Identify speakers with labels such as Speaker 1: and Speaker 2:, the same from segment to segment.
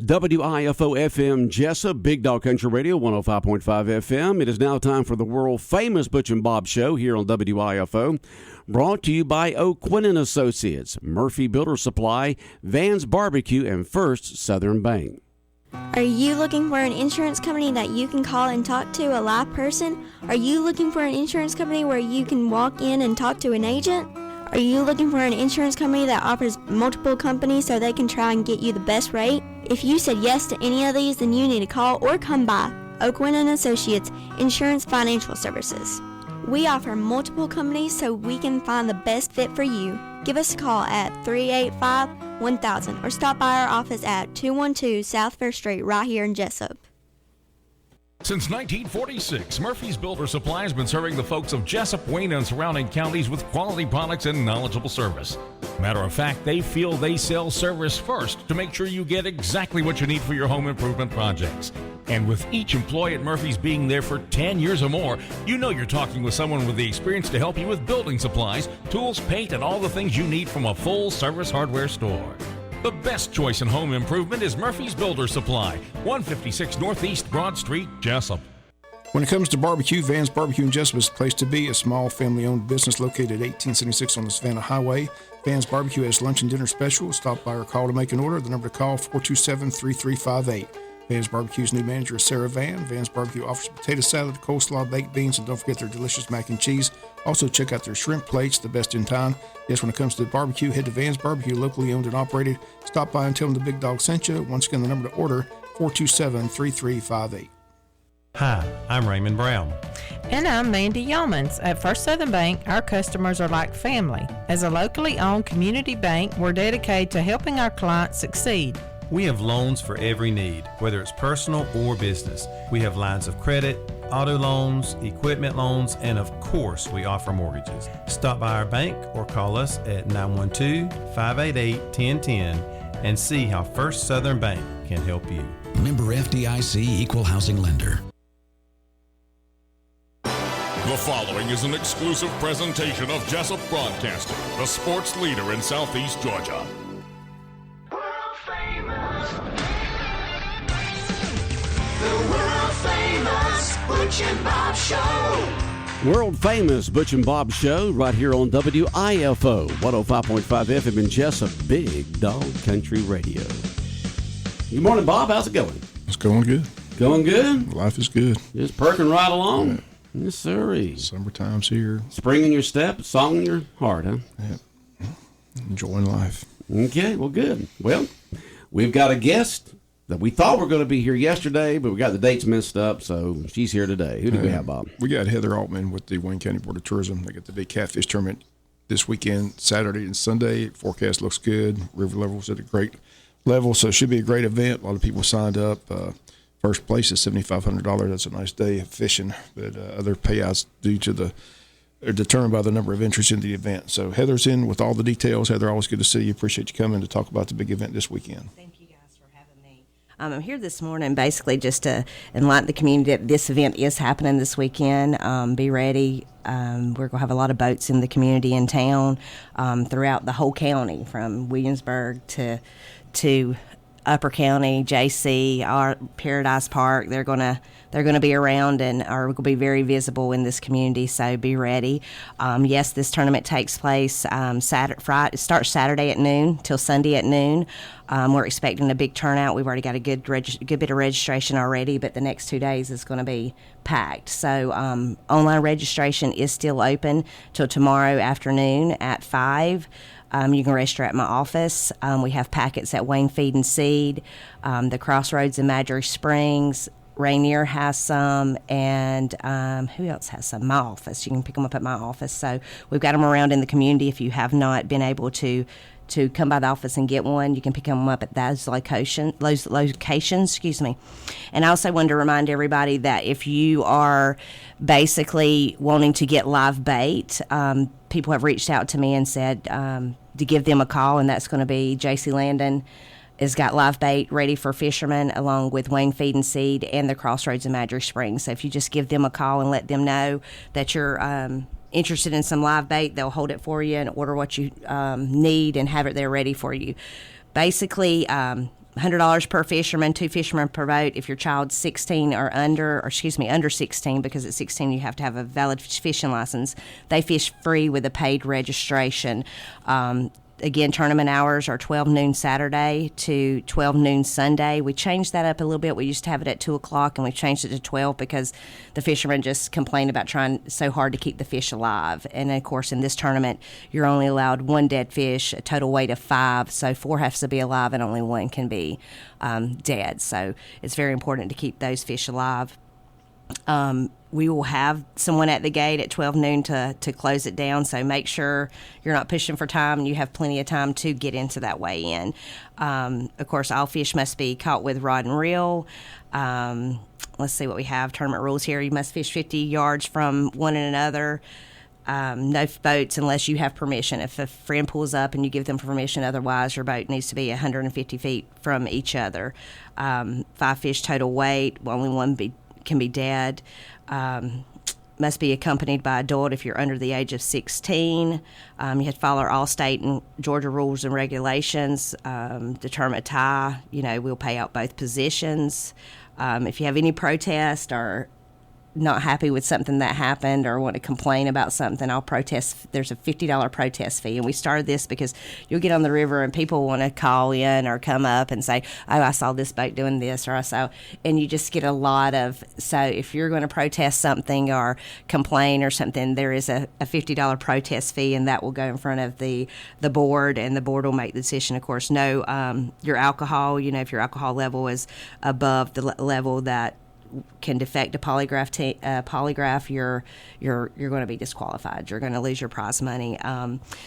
Speaker 1: WIFO FM Jesup, Big Dog Country Radio, 105.5 FM. It is now time for the world-famous Butch and Bob Show here on WIFO. Brought to you by O'Quinn & Associates, Murphy Builder Supply, Van's Barbecue, and First Southern Bank.
Speaker 2: Are you looking for an insurance company that you can call and talk to a live person? Are you looking for an insurance company where you can walk in and talk to an agent? Are you looking for an insurance company that offers multiple companies so they can try and get you the best rate? If you said yes to any of these, then you need to call or come by O'Quinn & Associates Insurance Financial Services. We offer multiple companies so we can find the best fit for you. Give us a call at 385-1000 or stop by our office at 212 South Fair Street right here in Jesup.
Speaker 3: Since 1946, Murphy's Builder Supply has been serving the folks of Jesup, Wayne, and surrounding counties with quality products and knowledgeable service. Matter of fact, they feel they sell service first to make sure you get exactly what you need for your home improvement projects. And with each employee at Murphy's being there for 10 years or more, you know you're talking with someone with the experience to help you with building supplies, tools, paint, and all the things you need from a full-service hardware store. The best choice in home improvement is Murphy's Builder Supply, 156 Northeast Broad Street, Jesup.
Speaker 4: When it comes to barbecue, Van's Barbecue in Jesup is the place to be. A small family-owned business located at 1876 on the Savannah Highway. Van's Barbecue has lunch and dinner specials. Stop by or call to make an order. The number to call, 427-3358. Van's Barbecue's new manager is Sarah Van. Van's Barbecue offers potato salad, coleslaw, baked beans, and don't forget their delicious mac and cheese. Also, check out their shrimp plates, the best in town. Yes, when it comes to barbecue, head to Van's Barbecue, locally owned and operated. Stop by and tell them the Big Dog sent you. Once again, the number to order, 427-3358.
Speaker 5: Hi, I'm Raymond Brown.
Speaker 6: And I'm Mandy Yeomans. At First Southern Bank, our customers are like family. As a locally owned community bank, we're dedicated to helping our clients succeed.
Speaker 5: We have loans for every need, whether it's personal or business. We have lines of credit, auto loans, equipment loans, and of course, we offer mortgages. Stop by our bank or call us at 912-588-1010 and see how First Southern Bank can help you.
Speaker 7: Member FDIC Equal Housing Lender.
Speaker 3: The following is an exclusive presentation of Jesup Broadcasting, the sports leader in Southeast Georgia.
Speaker 8: The world-famous Butch and Bob Show.
Speaker 1: World-famous Butch and Bob Show right here on WIFO, 105.5 FM in Jesup, Big Dog Country Radio. Good morning, Bob. How's it going?
Speaker 4: It's going good.
Speaker 1: Going good?
Speaker 4: Life is good.
Speaker 1: Just perking right along? Yeah. Yes, sir.
Speaker 4: Summertime's here.
Speaker 1: Spring in your step, song in your heart, huh?
Speaker 4: Yeah. Enjoying life.
Speaker 1: Okay, well, good. Well, we've got a guest that we thought were going to be here yesterday, but we got the dates messed up, so she's here today. Who do we have, Bob?
Speaker 4: We got Heather Altman with the Wayne County Board of Tourism. They got the big Catfish Tournament this weekend, Saturday and Sunday. Forecast looks good. River level's at a great level, so it should be a great event. A lot of people signed up. First place is $7,500. That's a nice day of fishing, but other payouts are determined by the number of entries in the event. So Heather's in with all the details. Heather, always good to see you. Appreciate you coming to talk about the big event this weekend.
Speaker 9: Thank you guys for having me. I'm here this morning basically just to enlighten the community that this event is happening this weekend. Be ready. We're going to have a lot of boats in the community in town throughout the whole county, from Williamsburg to Upper County, JC, our Paradise Park. They're gonna be around and are going to be very visible in this community. So be ready. Yes, this tournament takes place Friday. It starts Saturday at noon till Sunday at noon. We're expecting a big turnout. We've already got a good bit of registration already, but the next 2 days is going to be packed. So online registration is still open till tomorrow afternoon at 5. You can register at my office. We have packets at Wayne Feed and Seed, the Crossroads in Madry Springs. Rainier has some, and who else has some? My office. You can pick them up at my office. So we've got them around in the community. If you have not been able to come by the office and get one, you can pick them up at those locations. And I also wanted to remind everybody that if you are basically wanting to get live bait, people have reached out to me and said to give them a call, and that's going to be J.C. Landon has got live bait ready for fishermen, along with Wayne Feed and Seed and the Crossroads in Madry Springs. So if you just give them a call and let them know that you're interested in some live bait, they'll hold it for you and order what you need and have it there ready for you. Basically, $100 per fisherman, 2 fishermen per boat. If your child's 16 or under 16, because at 16 you have to have a valid fishing license, they fish free with a paid registration. Again, tournament hours are 12 noon Saturday to 12 noon Sunday. We changed that up a little bit. We used to have it at 2 o'clock, and we changed it to 12 because the fishermen just complained about trying so hard to keep the fish alive. And, of course, in this tournament, you're only allowed 1 dead fish, a total weight of 5. So 4 has to be alive and only 1 can be dead. So it's very important to keep those fish alive. We will have someone at the gate at 12 noon to close it down, so make sure you're not pushing for time and you have plenty of time to get into that weigh-in. Of course, all fish must be caught with rod and reel. Let's see what we have. Tournament rules here. You must fish 50 yards from one another. No boats unless you have permission. If a friend pulls up and you give them permission, otherwise your boat needs to be 150 feet from each other. 5 fish total weight. Only 1 can be dead. Must be accompanied by adult if you're under the age of 16. You have to follow all state and Georgia rules and regulations. Determine a tie. We'll pay out both positions. If you have any protest or not happy with something that happened or want to complain about something, I'll protest. There's a $50 protest fee, and we started this because you'll get on the river and people want to call in or come up and say, oh, I saw this boat doing this, or and you just get a lot of, so if you're going to protest something or complain or something, there is a $50 protest fee, and that will go in front of the board, and the board will make the decision. Of course, no, your alcohol, if your alcohol level is above the level that can defect a polygraph, you're going to be disqualified. You're going to lose your prize money.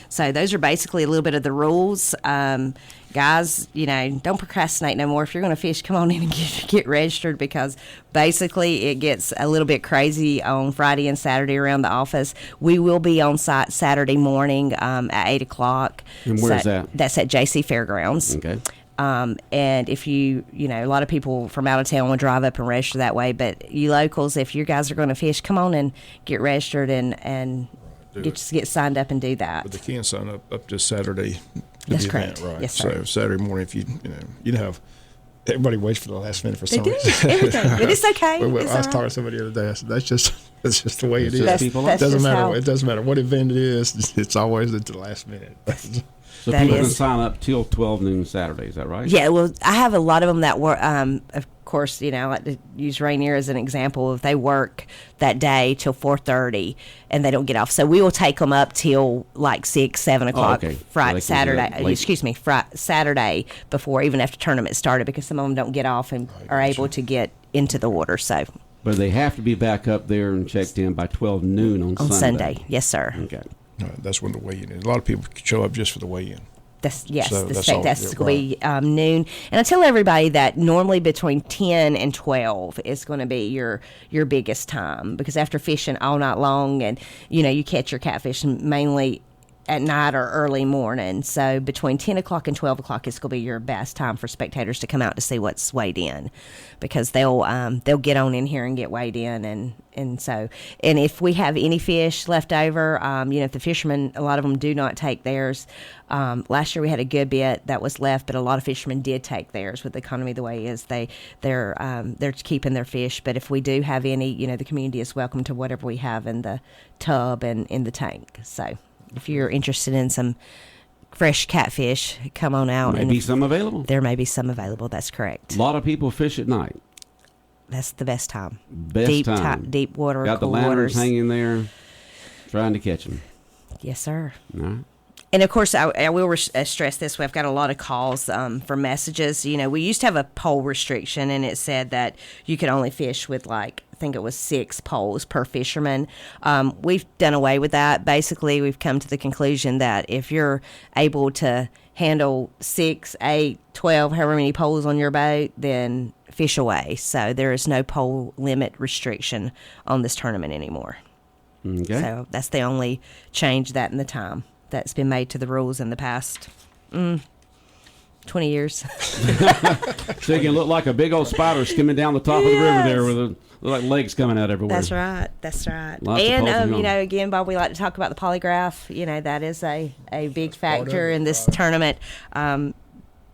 Speaker 9: So those are basically a little bit of the rules. Guys, don't procrastinate no more. If you're going to fish, come on in and get registered, because basically it gets a little bit crazy on Friday and Saturday around the office. We will be on site Saturday morning at 8 o'clock.
Speaker 1: And where is that?
Speaker 9: That's at JC Fairgrounds.
Speaker 1: Okay.
Speaker 9: And if a lot of people from out of town will drive up and register that way, but you locals, if you guys are going to fish, come on and get registered and get signed up and do that.
Speaker 4: But they can sign up to Saturday.
Speaker 9: That's correct.
Speaker 4: Event, right?
Speaker 9: Yes, sir.
Speaker 4: So Saturday morning, if you have everybody waits for the last minute for some
Speaker 9: reason. But it's okay.
Speaker 4: I was talking to somebody the other day. I said, that's just the way it is.
Speaker 9: It doesn't
Speaker 4: matter. It doesn't matter what event it is. It's always at the last minute.
Speaker 1: So people can sign up till 12 noon Saturday, is that right?
Speaker 9: Yeah, well, I have a lot of them that work, of course, I like to use Rainier as an example. If they work that day till 4:30 and they don't get off, so we will take them up till like 6, 7 o'clock Saturday before, even after tournament started, because some of them don't get off and are able to get into the water, so.
Speaker 1: But they have to be back up there and checked in by 12 noon on
Speaker 9: Sunday. Yes, sir.
Speaker 1: Okay.
Speaker 4: That's when the weigh-in is. A lot of people show up just for the weigh-in.
Speaker 9: That's going to be noon. And I tell everybody that normally between 10 and 12 is going to be your biggest time, because after fishing all night long and, you catch your catfish mainly at night or early morning. So between 10 o'clock and 12 o'clock is going to be your best time for spectators to come out to see what's weighed in, because they'll get on in here and get weighed in. And if we have any fish left over, if the fishermen, a lot of them do not take theirs. Last year we had a good bit that was left, but a lot of fishermen did take theirs. With the economy the way it is, they're keeping their fish. But if we do have any, the community is welcome to whatever we have in the tub and in the tank. So if you're interested in some fresh catfish, come on out.
Speaker 1: There may be some available.
Speaker 9: There may be some available. That's correct.
Speaker 1: A lot of people fish at night.
Speaker 9: That's the best time.
Speaker 1: Deep
Speaker 9: water.
Speaker 1: Got the lanterns hanging there, trying to catch them.
Speaker 9: Yes, sir.
Speaker 1: All right.
Speaker 9: And of course, I will stress this. We've got a lot of calls for messages. We used to have a pole restriction, and it said that you could only fish with I think it was 6 poles per fisherman. We've done away with that. Basically, we've come to the conclusion that if you're able to handle 6, 8, 12, however many poles on your boat, then fish away. So there is no pole limit restriction on this tournament anymore.
Speaker 1: Okay.
Speaker 9: So that's the only change that in the time that's been made to the rules in the past 20 years.
Speaker 1: So you can look like a big old spider skimming down the top of the river there with like legs coming out everywhere.
Speaker 9: That's right. That's right.
Speaker 1: Lots
Speaker 9: and again, Bob, we like to talk about the polygraph. That is a big factor in this tournament.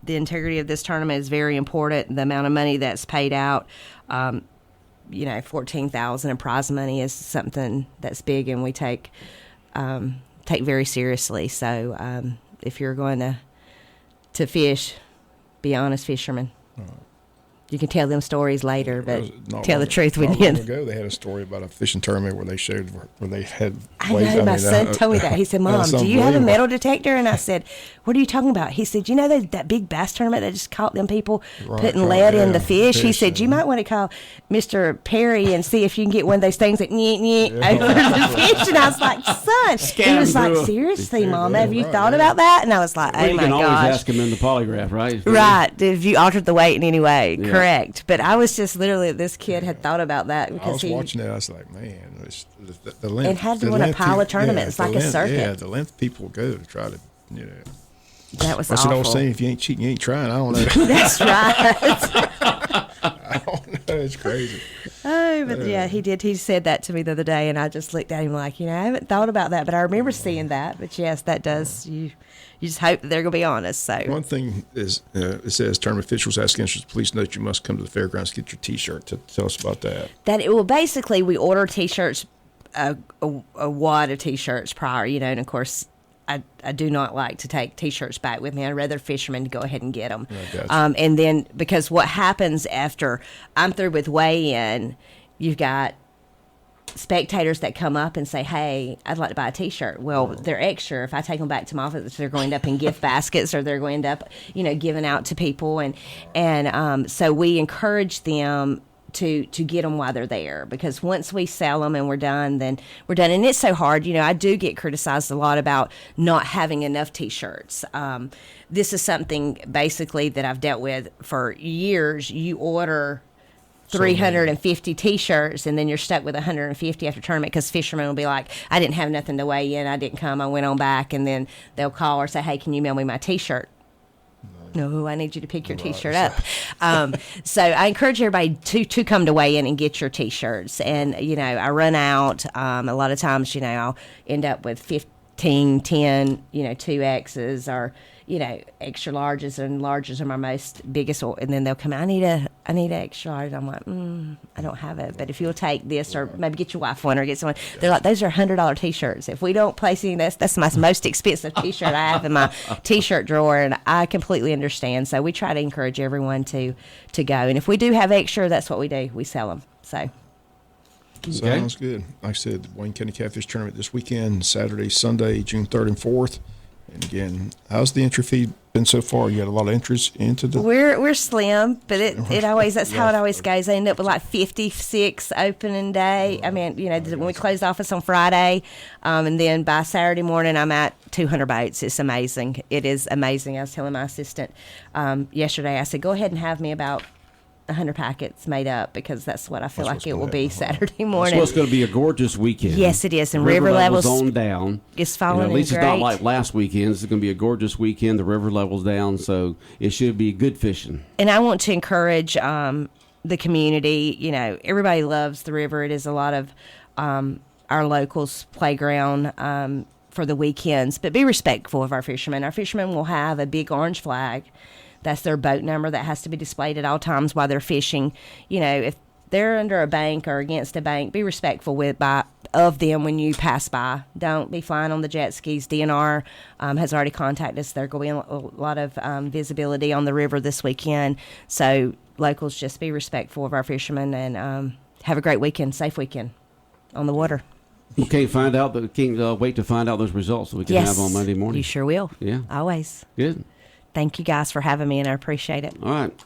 Speaker 9: the integrity of this tournament is very important. The amount of money that's paid out, $14,000 in prize money is something that's big, and we take very seriously. So if you're going to fish, be honest fishermen. You can tell them stories later, but tell the truth when you.
Speaker 4: Long ago, they had a story about a fishing tournament where they showed where they had.
Speaker 9: I know, my son told me that. He said, "Mom, do you have a metal detector?" And I said, "What are you talking about?" He said, "You know that big bass tournament that just caught them people putting lead in the fish?" He said, "You might want to call Mr. Perry and see if you can get one of those things that over the fish." And I was like, "Son," he was like, "Seriously, Mom, have you thought about that?" And I was like, "Oh my gosh!"
Speaker 1: You can always ask him in the polygraph, right?
Speaker 9: Right. If you altered the weight in any way, correct. But I was just literally, this kid had thought about that because
Speaker 4: I was watching that. I was like, man, the length.
Speaker 9: It had to win a pile of tournaments, like a circuit.
Speaker 4: Yeah, the length people go to try to,
Speaker 9: That was
Speaker 4: What's
Speaker 9: awful.
Speaker 4: the old saying? If you ain't cheating, you ain't trying. I don't know.
Speaker 9: That's right.
Speaker 4: I don't know. It's crazy.
Speaker 9: Oh, but yeah, he did. He said that to me the other day, and I just looked at him like, I haven't thought about that, but I remember seeing that. But yes, that does. You just hope that they're going to be honest. So
Speaker 4: one thing is, it says tournament officials ask interest. Please note you must come to the fairgrounds to get your T-shirt. Tell us about that.
Speaker 9: Basically we order T-shirts, a wad of T-shirts prior, and of course. I do not like to take T-shirts back with me. I'd rather fishermen go ahead and get them.
Speaker 4: Gotcha.
Speaker 9: And then because what happens after I'm through with weigh-in, you've got spectators that come up and say, "Hey, I'd like to buy a T-shirt." Well, they're extra. If I take them back to my office, they're going to end up in gift baskets, or they're going to end up, giving out to people. And so we encourage them to get them while they're there, because once we sell them and we're done, then we're done. And it's so hard. I do get criticized a lot about not having enough T-shirts. This is something basically that I've dealt with for years. You order 350 T-shirts, and then you're stuck with 150 after tournament, because fishermen will be like, "I didn't have nothing to weigh in. I didn't come. I went on back." And then they'll call or say, "Hey, can you mail me my T-shirt?" No, I need you to pick your T-shirt up. So I encourage everybody to come to weigh in and get your T-shirts. And, I run out. A lot of times, I'll end up with 15, 10, 2Xs, or, extra larges, and larges are my biggest. And then they'll come, I need an extra large. I'm like, I don't have it. But if you'll take this, or maybe get your wife one, or get someone, they're like, those are $100 T-shirts. If we don't place any, that's my most expensive T-shirt I have in my T-shirt drawer. And I completely understand. So we try to encourage everyone to go. And if we do have extra, that's what we do. We sell them. So.
Speaker 4: Sounds good. Like I said, the Wayne County Catfish Tournament this weekend, Saturday, Sunday, June 3rd and 4th. And again, how's the entry fee been so far? You got a lot of entries into the.
Speaker 9: We're slim, but it always, that's how it always goes. I end up with like 56 opening day. I mean, when we close the office on Friday, and then by Saturday morning I'm at 200 boats. It's amazing. It is amazing. I was telling my assistant yesterday. I said, go ahead and have me about 100 packets made up, because that's what I feel like it will be Saturday morning.
Speaker 1: So it's going to be a gorgeous weekend.
Speaker 9: Yes, it is. And
Speaker 1: river
Speaker 9: levels
Speaker 1: on down.
Speaker 9: It's falling
Speaker 1: at least
Speaker 9: in
Speaker 1: it's not
Speaker 9: great.
Speaker 1: like last weekend. It's going to be a gorgeous weekend. The river level's down, so it should be good fishing.
Speaker 9: And I want to encourage the community. Everybody loves the river. It is a lot of our locals' playground for the weekends. But be respectful of our fishermen. Our fishermen will have a big orange flag. That's their boat number that has to be displayed at all times while they're fishing. If they're under a bank or against a bank, be respectful of them when you pass by. Don't be flying on the jet skis. DNR has already contacted us. There's going to be a lot of visibility on the river this weekend. So locals, just be respectful of our fishermen, and have a great weekend, safe weekend on the water.
Speaker 1: We can't wait to find out those results that we can have on Monday morning.
Speaker 9: You sure will.
Speaker 1: Yeah.
Speaker 9: Always.
Speaker 1: Good.
Speaker 9: Thank you guys for having me, and I appreciate it.
Speaker 1: All right.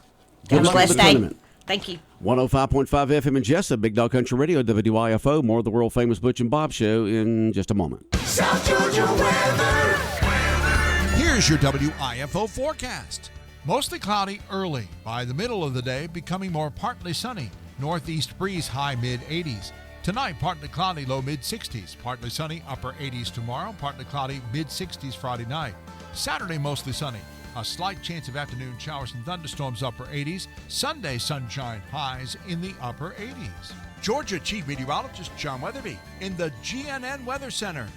Speaker 9: Have a blessed day.
Speaker 1: Tournament.
Speaker 9: Thank you.
Speaker 1: 105.5 FM in Jesup, Big Dog Country Radio, WIFO. More of the world famous Butch and Bob Show in just a moment.
Speaker 8: South Georgia weather.
Speaker 10: Here's your WIFO forecast. Mostly cloudy early. By the middle of the day, becoming more partly sunny. Northeast breeze, high mid-80s. Tonight, partly cloudy, low mid-60s. Partly sunny, upper 80s tomorrow. Partly cloudy, mid-60s Friday night. Saturday, mostly sunny. A slight chance of afternoon showers and thunderstorms, upper 80s. Sunday, sunshine, highs in the upper 80s. Georgia Chief Meteorologist John Weatherby in the GNN Weather Center.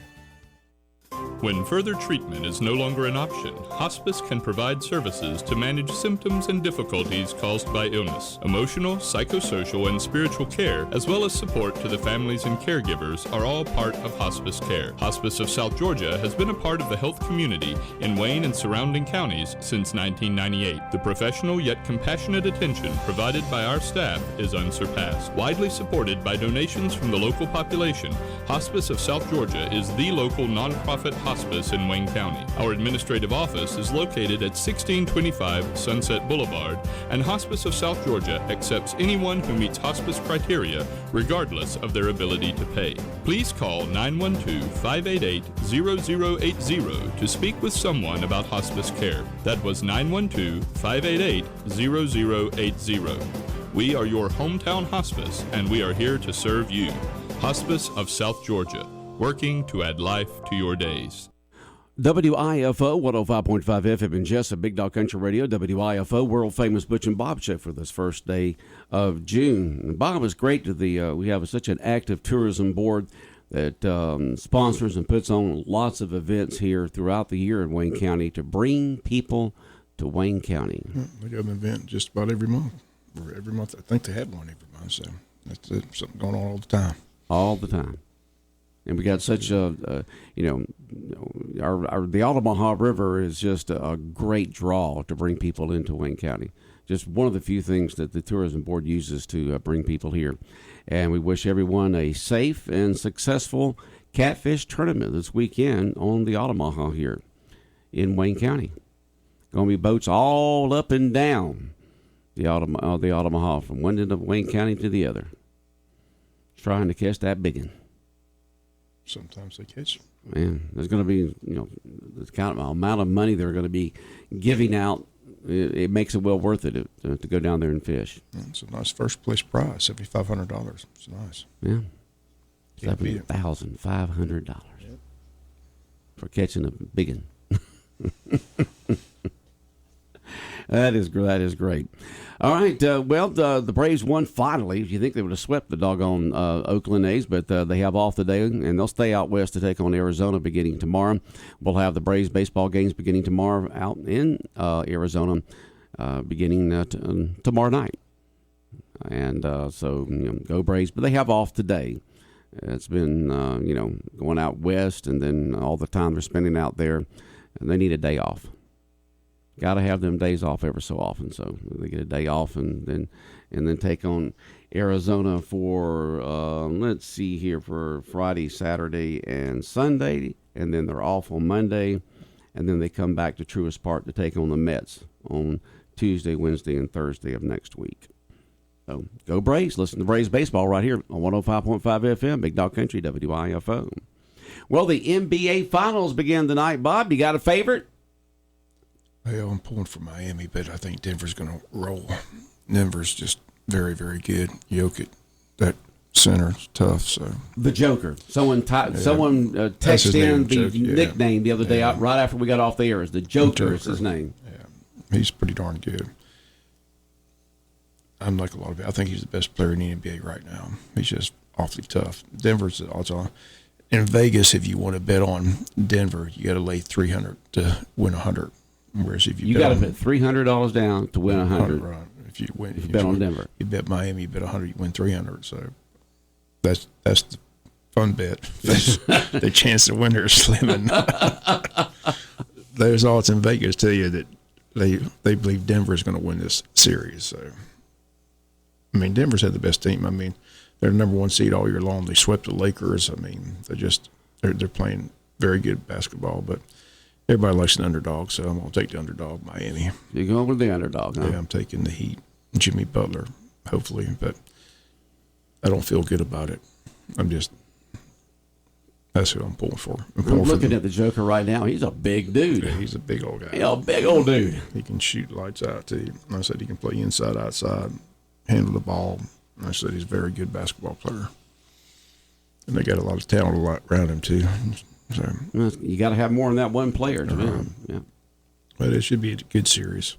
Speaker 11: When further treatment is no longer an option, hospice can provide services to manage symptoms and difficulties caused by illness. Emotional, psychosocial, and spiritual care, as well as support to the families and caregivers, are all part of hospice care. Hospice of South Georgia has been a part of the health community in Wayne and surrounding counties since 1998. The professional yet compassionate attention provided by our staff is unsurpassed. Widely supported by donations from the local population, Hospice of South Georgia is the local nonprofit hospice in Wayne County. Our administrative office is located at 1625 Sunset Boulevard, and Hospice of South Georgia accepts anyone who meets hospice criteria, regardless of their ability to pay. Please call 912-588-0080 to speak with someone about hospice care. That was 912-588-0080. We are your hometown hospice, and we are here to serve you. Hospice of South Georgia, working to add life to your days.
Speaker 1: WIFO 105.5 FM in Jesup, Big Dog Country Radio. WIFO, world famous Butch and Bob show for this first day of June. And Bob, is great to we have such an active tourism board that sponsors and puts on lots of events here throughout the year in Wayne County to bring people to Wayne County.
Speaker 4: They got an event just about every month. Or every month, I think they have one every month. So that's something going on all the time.
Speaker 1: All the time. And we got such the Altamaha River is just a great draw to bring people into Wayne County. Just one of the few things that the tourism board uses to bring people here. And we wish everyone a safe and successful Catfish Tournament this weekend on the Altamaha here in Wayne County. Going to be boats all up and down the Altamaha from one end of Wayne County to the other, trying to catch that big one.
Speaker 4: Sometimes they catch them.
Speaker 1: Man, there's going to be, the kind of amount of money they're going to be giving out. It makes it well worth it to go down there and fish.
Speaker 4: It's a nice first place prize, $7,500. It's nice.
Speaker 1: Yeah, $7,500 for catching a big one. That is great. All right. The Braves won finally. You think they would have swept the doggone Oakland A's, but they have off today, and they'll stay out west to take on Arizona beginning tomorrow. We'll have the Braves baseball games beginning tomorrow out in Arizona beginning tomorrow night. And so go Braves. But they have off today. It's been, going out west, and then all the time they're spending out there, and they need a day off. Got to have them days off every so often, so they get a day off and then take on Arizona for let's see here, for Friday, Saturday, and Sunday, and then they're off on Monday, and then they come back to Truist Park to take on the Mets on Tuesday, Wednesday, and Thursday of next week. So go Braves! Listen to Braves baseball right here on 105.5 FM, Big Dog Country, WIFO. Well, the NBA Finals began tonight. Bob, you got a favorite?
Speaker 4: Well, I'm pulling for Miami, but I think Denver's going to roll. Denver's just very, very good. Jokic, that center is tough. So
Speaker 1: the Joker. Someone texted in the nickname the other day, right after we got off the air. Is the Joker is his name?
Speaker 4: Yeah, he's pretty darn good. Unlike a lot of it, I think he's the best player in the NBA right now. He's just awfully tough. Denver's the odds on. In Vegas, if you want to bet on Denver, you got to lay 300 to win 100. Whereas if you
Speaker 1: got to put $300 down to win 100.
Speaker 4: Right. If you
Speaker 1: bet on Denver,
Speaker 4: you bet Miami, you bet 100, you win 300. So that's the fun bet. The chance to win is slim. There's odds in Vegas tell you that they believe Denver is going to win this series. So I mean, Denver's had the best team. I mean, they're the number one seed all year long. They swept the Lakers. I mean, they're playing very good basketball, but everybody likes an underdog, so I'm going to take the underdog, Miami.
Speaker 1: You're going with the underdog, huh?
Speaker 4: Yeah, I'm taking the Heat. Jimmy Butler, hopefully, but I don't feel good about it. That's who I'm pulling for.
Speaker 1: I'm looking at the Joker right now. He's a big dude.
Speaker 4: Yeah, he's a big old guy.
Speaker 1: Yeah, a big old dude.
Speaker 4: He can shoot lights out, too. I said he can play inside, outside, handle the ball. I said he's a very good basketball player. And they got a lot of talent around him, too. So
Speaker 1: you got to have more than that one player to win. Yeah.
Speaker 4: But it should be a good series.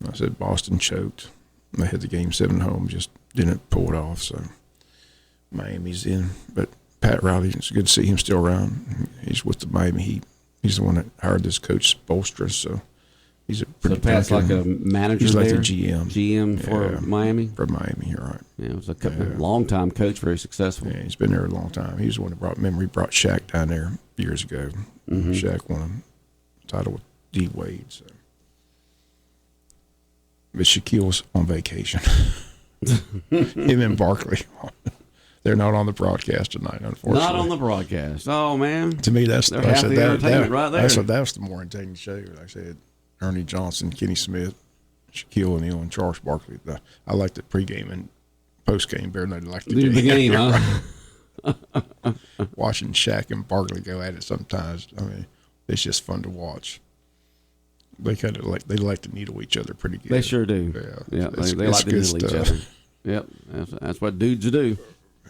Speaker 4: I said Boston choked. They had the game 7 at home, just didn't pull it off. So Miami's in. But Pat Riley, it's good to see him still around. He's with the Miami Heat. He's the one that hired this coach Bolstra, so he's a pretty.
Speaker 1: So Pat's like a manager.
Speaker 4: He's
Speaker 1: there?
Speaker 4: like the GM.
Speaker 1: GM for Miami.
Speaker 4: For Miami, you're right.
Speaker 1: Yeah, it was a long time coach, very successful.
Speaker 4: Yeah, he's been there a long time. He was the one that brought Shaq down there years ago. Mm-hmm. Shaq won a title with D Wade. So. But Shaquille's on vacation. Him and Barkley. They're not on the broadcast tonight, unfortunately.
Speaker 1: Not on the broadcast. Oh, man.
Speaker 4: To me, that's
Speaker 1: half the entertainment right there.
Speaker 4: That was the more entertaining show. Like I said, Ernie Johnson, Kenny Smith, Shaquille O'Neal, and Charles Barkley. I liked the pregame and postgame better than I liked the
Speaker 1: game. Huh?
Speaker 4: Watching Shaq and Barkley go at it sometimes, I mean, it's just fun to watch. They kind of like to needle each other pretty good.
Speaker 1: They sure do. Yeah, they like to needle each other. Yep, that's what dudes do.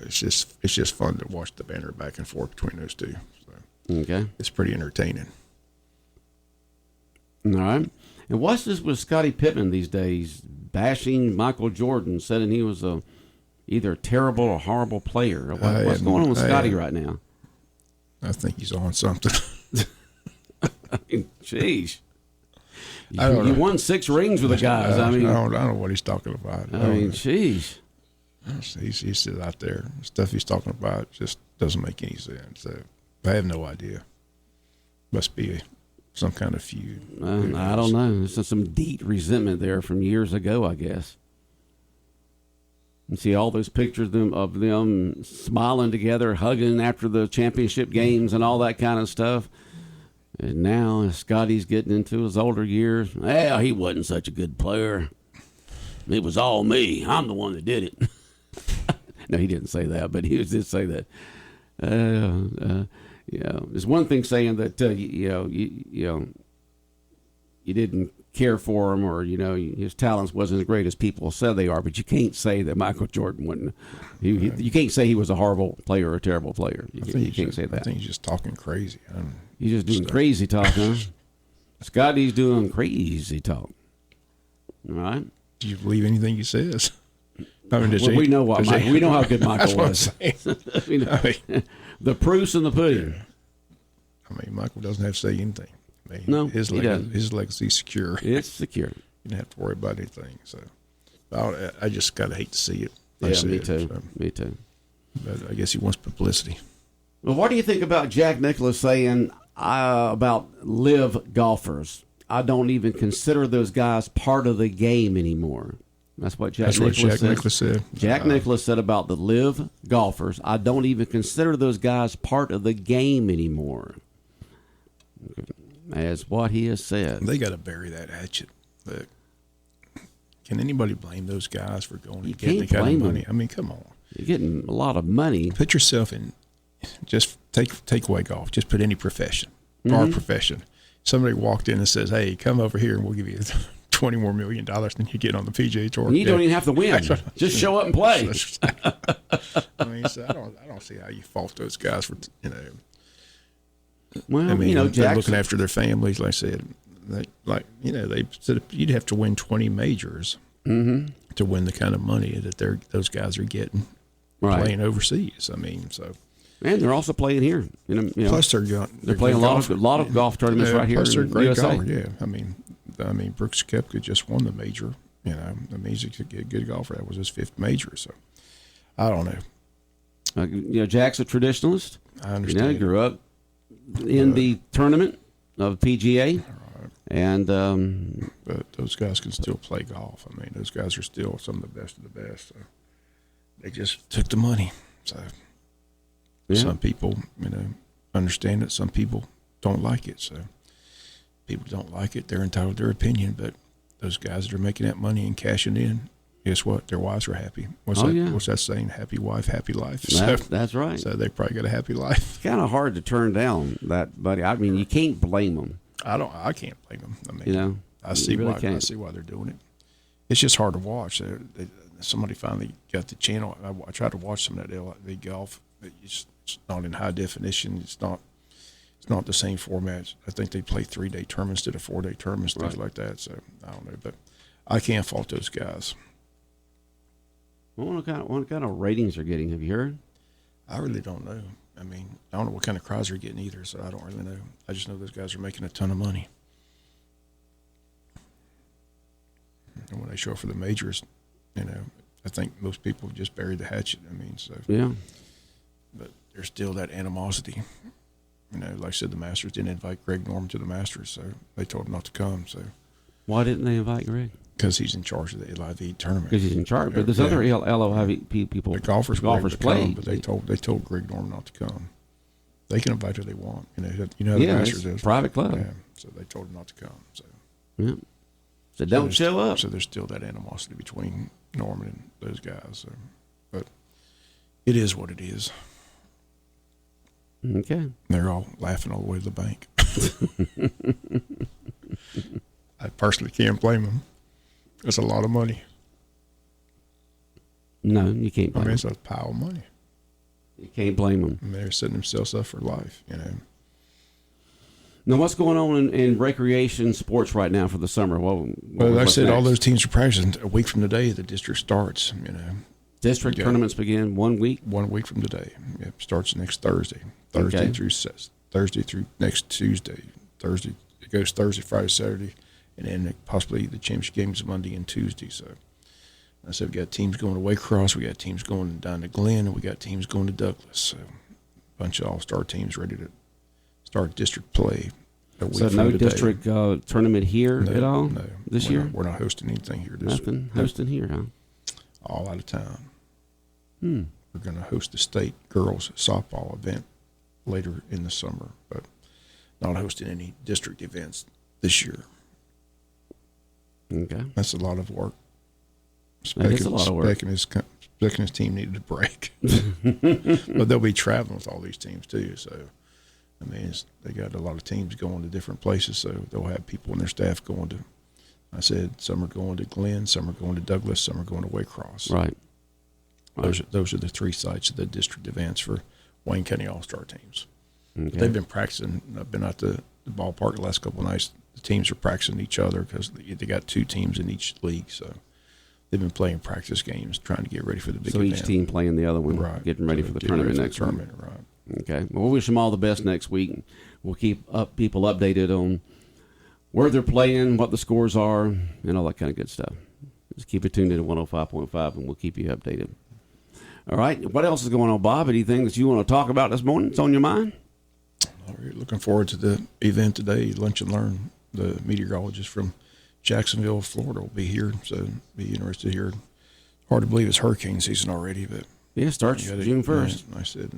Speaker 4: It's just fun to watch the banter back and forth between those two. So
Speaker 1: okay,
Speaker 4: it's pretty entertaining.
Speaker 1: All right, and what's this with Scottie Pippen these days bashing Michael Jordan, saying he was either a terrible or horrible player? What's going on with Scottie right now?
Speaker 4: I think he's on something.
Speaker 1: I mean, jeez. You won 6 rings with the guys. I
Speaker 4: don't know what he's talking about.
Speaker 1: I mean, jeez.
Speaker 4: He's still out there. The stuff he's talking about just doesn't make any sense. So I have no idea. Must be some kind of feud.
Speaker 1: I don't know. There's some deep resentment there from years ago, I guess. You see all those pictures of them smiling together, hugging after the championship games and all that kind of stuff. And now Scottie's getting into his older years. Well, he wasn't such a good player. It was all me. I'm the one that did it. No, he didn't say that, but he did say that. There's one thing saying that you didn't care for him, or his talents wasn't as great as people said they are. But you can't say that Michael Jordan wouldn't. You can't say he was a horrible player or a terrible player. You can't say that.
Speaker 4: I think he's just talking crazy.
Speaker 1: He's just doing crazy talk, huh? Scottie's doing crazy talk. All right.
Speaker 4: Do you believe anything he says? I mean,
Speaker 1: we know we know how good Michael was. The proof's in the pudding.
Speaker 4: I mean, Michael doesn't have to say anything. I mean,
Speaker 1: no,
Speaker 4: his legacy's secure.
Speaker 1: It's secure.
Speaker 4: You don't have to worry about anything. So, I just gotta hate to see it.
Speaker 1: Me too. Me too.
Speaker 4: But I guess he wants publicity.
Speaker 1: Well, what do you think about Jack Nicklaus saying about live golfers? I don't even consider those guys part of the game anymore. That's what Jack Nicklaus said. Jack Nicklaus said about the live golfers, I don't even consider those guys part of the game anymore. As what he has said.
Speaker 4: They got to bury that hatchet. Look, can anybody blame those guys for going and getting the kind of money? I mean, come on.
Speaker 1: You're getting a lot of money.
Speaker 4: Put yourself in. Just take away golf. Just put any profession, our profession. Somebody walked in and says, "Hey, come over here, and we'll give you $20 more million than you get on the PGA Tour."
Speaker 1: And you don't even have to win. Just show up and play.
Speaker 4: I mean, so I don't see how you fault those guys for
Speaker 1: Well,
Speaker 4: I mean, they're
Speaker 1: Jackson,
Speaker 4: looking after their families. Like I said, they said you'd have to win 20 majors to win the kind of money that those guys are getting playing overseas. I mean, so.
Speaker 1: And they're also playing here.
Speaker 4: Plus, they're
Speaker 1: playing a lot of golf tournaments right here.
Speaker 4: Plus, they're
Speaker 1: in
Speaker 4: great
Speaker 1: USA.
Speaker 4: golfers. Yeah, I mean, Brooks Koepka just won the major. I mean, he's a good golfer. That was his 5th major. So, I don't know.
Speaker 1: Jack's a traditionalist.
Speaker 4: I understand.
Speaker 1: He grew up in the tournament of PGA, and
Speaker 4: but those guys can still play golf. I mean, those guys are still some of the best. So they just took the money. So. Yeah. Some people, understand it. Some people don't like it. So people don't like it. They're entitled to their opinion. But those guys that are making that money and cashing in, guess what? Their wives are happy. What's that saying? Happy wife, happy life.
Speaker 1: That's right.
Speaker 4: So they probably got a happy life.
Speaker 1: It's kind of hard to turn down that, buddy. I mean, you can't blame them.
Speaker 4: I can't blame them. I mean, I see why they're doing it. It's just hard to watch. Somebody finally got the channel. I tried to watch some of that the golf. It's not in high definition. It's not the same format. I think they play 3-day tournaments instead of 4-day tournaments, things like that. So I don't know, but I can't fault those guys.
Speaker 1: What kind of ratings they're getting? Have you heard?
Speaker 4: I really don't know. I mean, I don't know what kind of crowds they're getting either, so I don't really know. I just know those guys are making a ton of money. And when they show up for the majors, you know, I think most people just buried the hatchet. I mean, so.
Speaker 1: Yeah.
Speaker 4: But there's still that animosity. You know, like I said, the Masters didn't invite Greg Norman to the Masters, so they told him not to come. So.
Speaker 1: Why didn't they invite Greg?
Speaker 4: Because he's in charge of the LIV tournament.
Speaker 1: Because he's in charge, but there's other LIV people.
Speaker 4: The golfers
Speaker 1: play,
Speaker 4: come, but they told Greg Norman not to come. They can invite who they want. You know how the Masters is.
Speaker 1: Private club.
Speaker 4: Yeah, so they told him not to come. So.
Speaker 1: Yeah. So don't show up.
Speaker 4: So there's still that animosity between Norman and those guys. So, but it is what it is.
Speaker 1: Okay.
Speaker 4: They're all laughing all the way to the bank. I personally can't blame them. It's a lot of money.
Speaker 1: No, you can't blame them.
Speaker 4: It's a pile of money.
Speaker 1: You can't blame them.
Speaker 4: And they're setting themselves up for life, you know.
Speaker 1: Now, what's going on in recreation sports right now for the summer?
Speaker 4: Well, like I said, all those teams are practicing. A week from today, the district starts, you know.
Speaker 1: District tournaments begin 1 week? 1
Speaker 4: week from today. It starts next Thursday. Thursday through next Tuesday. Thursday, it goes Thursday, Friday, Saturday, and then possibly the championship games Monday and Tuesday. So I said we got teams going to Waycross, we got teams going down to Glen, and we got teams going to Douglas. So a bunch of all-star teams ready to start district play.
Speaker 1: So no district tournament here at all this year?
Speaker 4: We're not hosting anything here.
Speaker 1: Nothing hosting here, huh?
Speaker 4: All out of town. We're going to host the state girls softball event later in the summer, but not hosting any district events this year.
Speaker 1: Okay.
Speaker 4: That's a lot of work.
Speaker 1: That is a lot of work.
Speaker 4: Speck and his team needed a break. But they'll be traveling with all these teams too, so I mean, they got a lot of teams going to different places, so they'll have people in their staff going to, I said, some are going to Glen, some are going to Douglas, some are going to Waycross.
Speaker 1: Right.
Speaker 4: Those are the three sites of the district events for Wayne County All-Star teams.
Speaker 1: Okay.
Speaker 4: They've been practicing. I've been out the ballpark the last couple of nights. The teams are practicing each other because they got two teams in each league, so they've been playing practice games, trying to get ready for the big event.
Speaker 1: So each team playing the other one,
Speaker 4: right?
Speaker 1: Getting ready for the tournament next week.
Speaker 4: Right.
Speaker 1: Okay. Well, we'll wish them all the best next week. We'll keep people updated on where they're playing, what the scores are, and all that kind of good stuff. Just keep it tuned in to 105.5, and we'll keep you updated. All right. What else is going on, Bob? Anything that you want to talk about this morning? It's on your mind?
Speaker 4: We're looking forward to the event today, Lunch and Learn. The meteorologist from Jacksonville, Florida will be here, so be interested to hear. Hard to believe it's hurricane season already, but
Speaker 1: yeah, it starts June 1st.
Speaker 4: I said,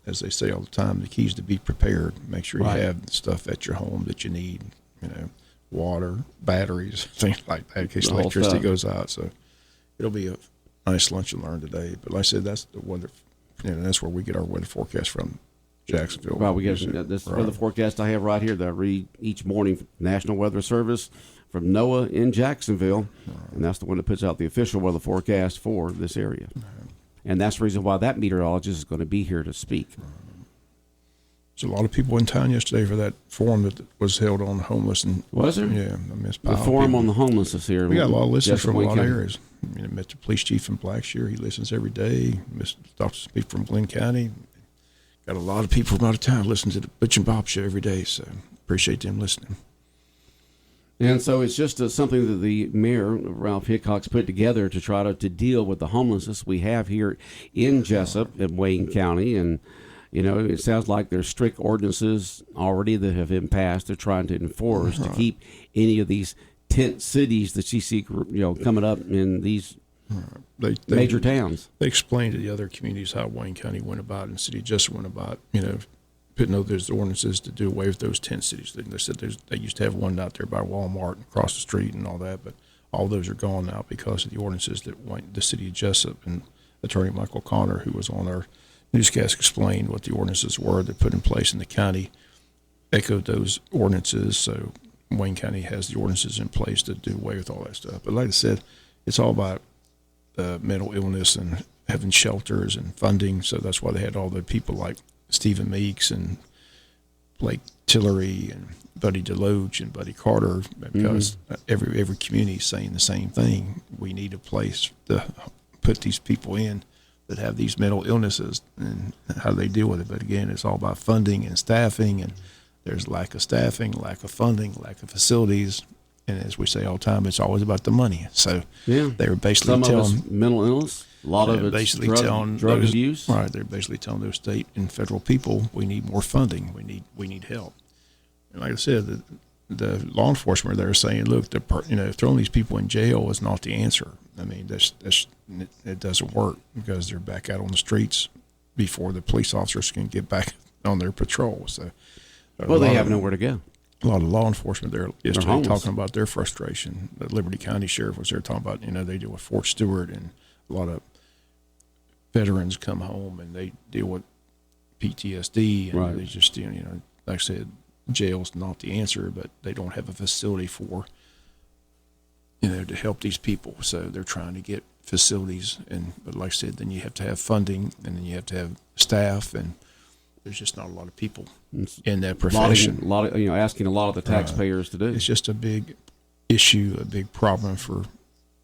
Speaker 4: as they say all the time, the key is to be prepared. Make sure you have the stuff at your home that you need, you know, water, batteries, things like that, in case electricity goes out. So it'll be a nice Lunch and Learn today. But like I said, that's the weather, that's where we get our weather forecast from. Jacksonville.
Speaker 1: Well, we get this weather forecast I have right here that I read each morning from National Weather Service from NOAA in Jacksonville, and that's the one that puts out the official weather forecast for this area. And that's the reason why that meteorologist is going to be here to speak.
Speaker 4: There's a lot of people in town yesterday for that forum that was held on homeless. And
Speaker 1: was there?
Speaker 4: Yeah,
Speaker 1: the forum on the homelessness here.
Speaker 4: We got a lot of listeners from a lot of areas. You know, met the police chief from Blackshear. He listens every day. Talked to people from Glenn County. Got a lot of people from out of town listening to the Butch and Bob show every day, so appreciate them listening.
Speaker 1: And so it's just something that the mayor, Ralph Hickok's put together to try to deal with the homelessness we have here in Jesup and Wayne County. And, you know, it sounds like there's strict ordinances already that have been passed. They're trying to enforce to keep any of these tent cities that you see, coming up in these major towns.
Speaker 4: They explained to the other communities how Wayne County went about and the city just went about, putting out those ordinances to do away with those tent cities. They said they used to have one out there by Walmart and across the street and all that, but all those are gone now because of the ordinances that the city of Jesup, and Attorney Michael Connor, who was on our newscast, explained what the ordinances were that put in place in the county, echoed those ordinances. So Wayne County has the ordinances in place to do away with all that stuff. But like I said, it's all about mental illness and having shelters and funding. So that's why they had all the people like Stephen Meeks and Blake Tillery and Buddy Deloach and Buddy Carter, because every community is saying the same thing. We need a place to put these people in that have these mental illnesses and how they deal with it. But again, it's all about funding and staffing, and there's lack of staffing, lack of funding, lack of facilities. And as we say all the time, it's always about the money. So they were basically telling
Speaker 1: mental illness, a lot of it's
Speaker 4: basically
Speaker 1: drug abuse.
Speaker 4: Right, they're basically telling those state and federal people, we need more funding, we need help. And like I said, the law enforcement they're saying, look, throwing these people in jail is not the answer. I mean, it doesn't work because they're back out on the streets before the police officers can get back on their patrol. So,
Speaker 1: they have nowhere to go.
Speaker 4: A lot of law enforcement there yesterday talking about their frustration. The Liberty County Sheriff was there talking about, they deal with Fort Stewart, and a lot of veterans come home and they deal with PTSD, and they just, like I said, jail's not the answer, but they don't have a facility for, to help these people. So they're trying to get facilities, but like I said, then you have to have funding, and then you have to have staff, and there's just not a lot of people in that profession.
Speaker 1: Asking a lot of the taxpayers to do.
Speaker 4: It's just a big issue, a big problem for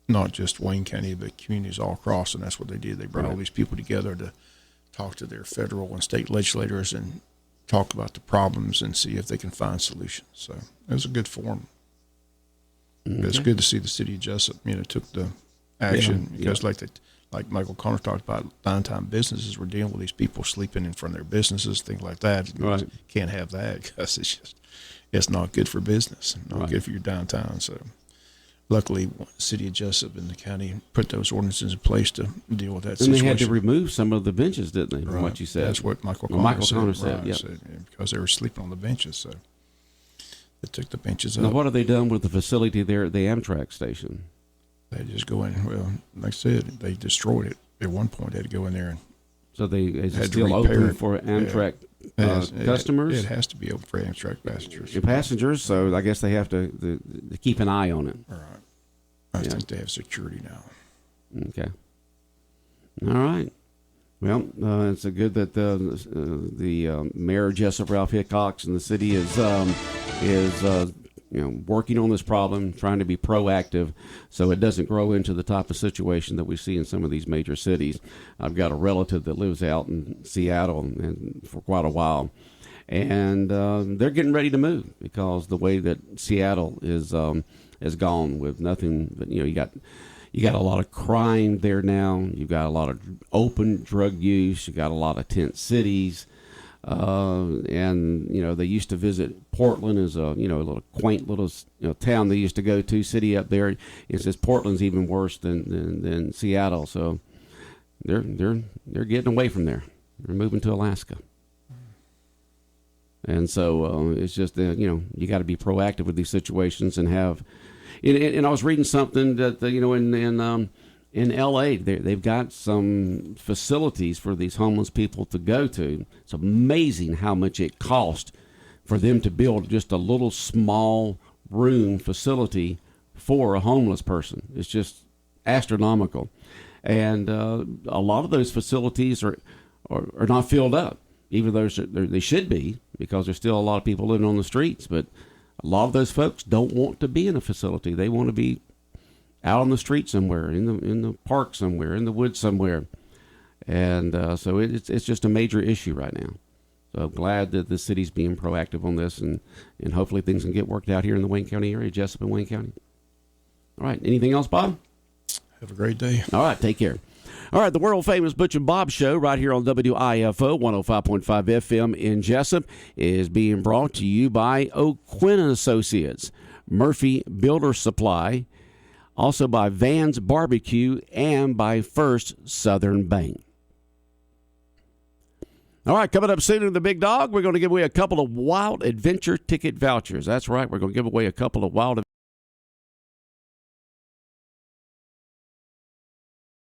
Speaker 4: not just Wayne County, but communities all across, and that's what they did. They brought all these people together to talk to their federal and state legislators and talk about the problems and see if they can find solutions. So it was a good forum. Okay. It's good to see the city of Jesup, took the action because like Michael Connor talked about, downtown businesses were dealing with these people sleeping in front of their businesses, things like that.
Speaker 1: Right.
Speaker 4: Can't have that because it's not good for business, not good for your downtown. So luckily, the city of Jesup and the county put those ordinances in place to deal with that situation.
Speaker 1: And they had to remove some of the benches, didn't they, from what you said?
Speaker 4: That's what Michael Connor said. Because they were sleeping on the benches, so they took the benches up.
Speaker 1: Now, what have they done with the facility there at the Amtrak station?
Speaker 4: They just go in. Well, like I said, they destroyed it. At one point, they had to go in there and
Speaker 1: is it still open for Amtrak customers?
Speaker 4: It has to be open for Amtrak passengers.
Speaker 1: Passengers, so I guess they have to keep an eye on it.
Speaker 4: All right. I think they have security now.
Speaker 1: Okay. All right. Well, it's good that the Mayor Jesup, Ralph Hickox, and the city is working on this problem, trying to be proactive so it doesn't grow into the type of situation that we see in some of these major cities. I've got a relative that lives out in Seattle and for quite a while, and they're getting ready to move because the way that Seattle is gone with nothing but, you got a lot of crime there now. You've got a lot of open drug use. You got a lot of tent cities. And they used to visit Portland as a little quaint little town they used to go to, city up there. It says Portland's even worse than Seattle, so they're getting away from there. They're moving to Alaska, and so it's just you got to be proactive with these situations and have. And I was reading something that in L.A., they've got some facilities for these homeless people to go to. It's amazing how much it costs for them to build just a little small room facility for a homeless person. It's just astronomical. And a lot of those facilities are not filled up, even though they should be, because there's still a lot of people living on the streets. But a lot of those folks don't want to be in a facility. They want to be out on the street somewhere, in the park somewhere, in the woods somewhere, and so it's just a major issue right now. So I'm glad that the city's being proactive on this, and hopefully things can get worked out here in the Wayne County area, Jesup and Wayne County. All right, anything else, Bob?
Speaker 4: Have a great day.
Speaker 1: All right, take care. All right, the world-famous Butch and Bob Show right here on WIFO 105.5 FM in Jesup is being brought to you by O'Quinn Associates, Murphy Builder Supply, also by Van's Barbecue, and by First Southern Bank. All right, coming up soon in the Big Dog, we're going to give away a couple of Wild Adventure ticket vouchers. That's right, we're going to give away a couple of Wild